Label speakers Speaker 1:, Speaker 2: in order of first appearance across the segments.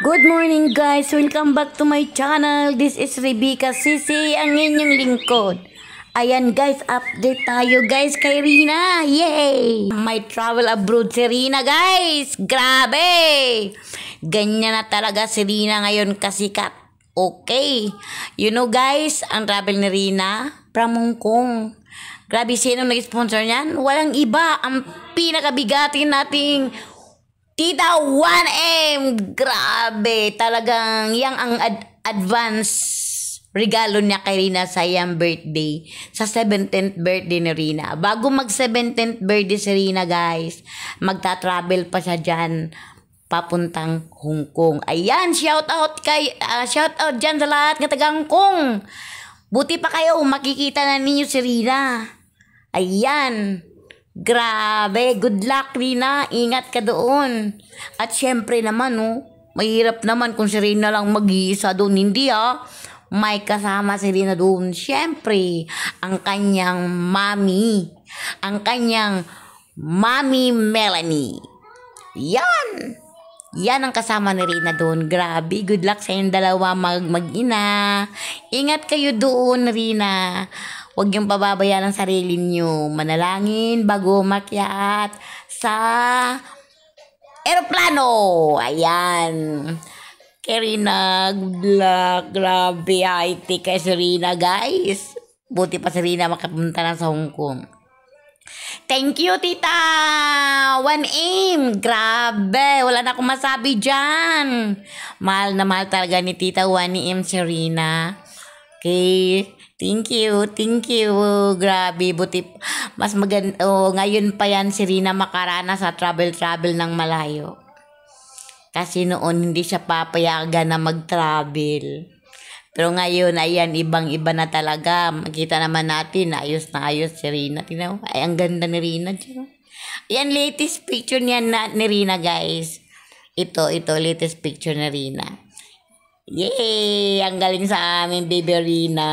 Speaker 1: Good morning guys! Welcome back to my channel. This is Rebecca Sisi, ang inyong lingkod. Ayan guys, update tayo guys kay Rina. Yay! May travel abroad si Rina guys. Grabe! Ganyan na talaga si Rina ngayon kasikat. Okay. You know guys, ang travel ni Rina from Hong Kong. Grabe, sino nag-sponsor niyan? Walang iba. Ang pinakabigatin nating Tita 1M. Grabe, talagang yang ang advance regalo niya kay Rina sa iyang birthday. Sa 17th birthday ni Rina. Bago mag 17th birthday si Rina guys, magta-travel pa siya dyan papuntang Hong Kong. Ayan, shout out dyan sa lahat ng taga Hong Kong. Buti pa kayo, makikita na ninyo si Rina. Ayan. Grabe, good luck Rina, ingat ka doon. At syempre naman, mahirap naman kung si Rina lang mag-iisa doon. Hindi may kasama si Rina doon. Syempre, ang kanyang mami. Ang kanyang mami Melanie. Yan. Yan ang kasama ni Rina doon. Grabe, good luck sa inyong dalawa mag-ina. Ingat kayo doon, Rina. Huwag niyong pababayaan ang sarili niyo. Manalangin bago umakyat sa eroplano. Ayan. Kay Rina, good luck. Grabe, IT kay si Rina, guys. Buti pa si Rina makapunta na sa Hong Kong. Thank you, Tita 1M. Grabe, wala na akong masabi dyan. Mahal na mahal talaga ni Tita 1M si Rina. Okay. Thank you. Grabe, buti. Mas maganda. Ngayon pa yan si Rina makarana sa travel ng malayo. Kasi noon hindi siya papayagan na mag-travel. Pero ngayon, ayan, ibang-iba na talaga. Makita naman natin, ayos na ayos si Rina. Tingnan mo, ay, ang ganda ni Rina. Ayan, latest picture niya ni Rina, guys. Ito, latest picture ni Rina. Yay! Ang galing sa amin, Baby Rina.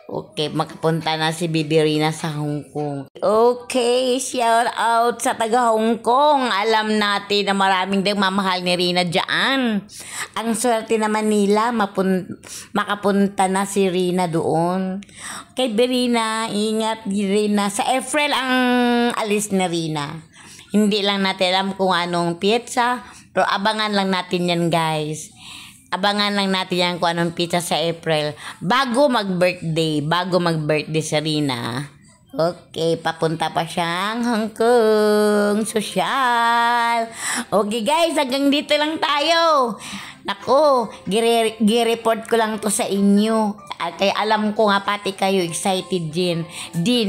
Speaker 1: Okay, makapunta na si Baby Rina sa Hong Kong. Okay, shout out sa taga Hong Kong. Alam natin na maraming nagmamahal ni Rina dyan. Ang swerte naman nila, makapunta na si Rina doon. Okay, Rina, ingat Rina. Sa April ang alis ni Rina. Hindi lang natin alam kung anong piyetsa, pero abangan lang natin yan, guys. Abangan lang natin yan kung anong pizza sa April. Bago mag-birthday si Rina. Okay, papunta pa siyang Hong Kong. Social. Okay guys, hanggang dito lang tayo. Nako, gi-report ko lang to sa inyo. Kaya alam ko nga pati kayo excited din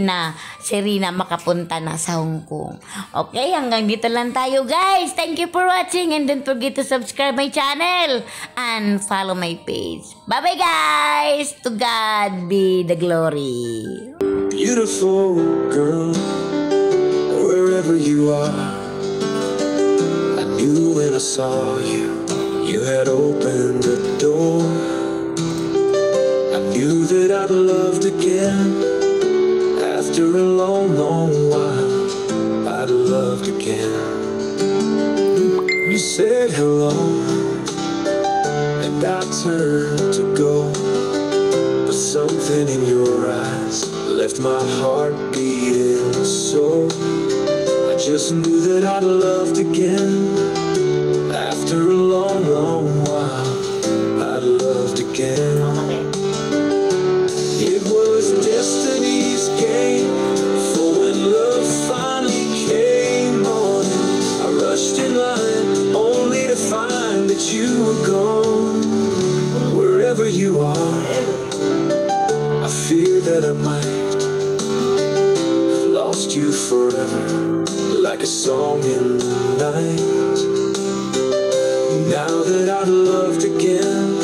Speaker 1: na si Rina makapunta na sa Hong Kong. Okay, hanggang dito lang tayo guys. Thank you for watching and don't forget to subscribe my channel and follow my page. Bye-bye guys. To God be the glory.
Speaker 2: Beautiful girl, wherever you are, I knew when I saw you, you had opened the door. I knew that I'd loved again. After a long, long while, I'd loved again. You said hello, and I turned to go, but something in your eyes left my heart beating so. I just knew that I'd loved again. After a long, long while, I'd loved again. It was destiny's game, for when love finally came on, I rushed in line, only to find that you were gone. Wherever you are, I fear that I might have lost you forever, like a song in the night. Now that I've loved again,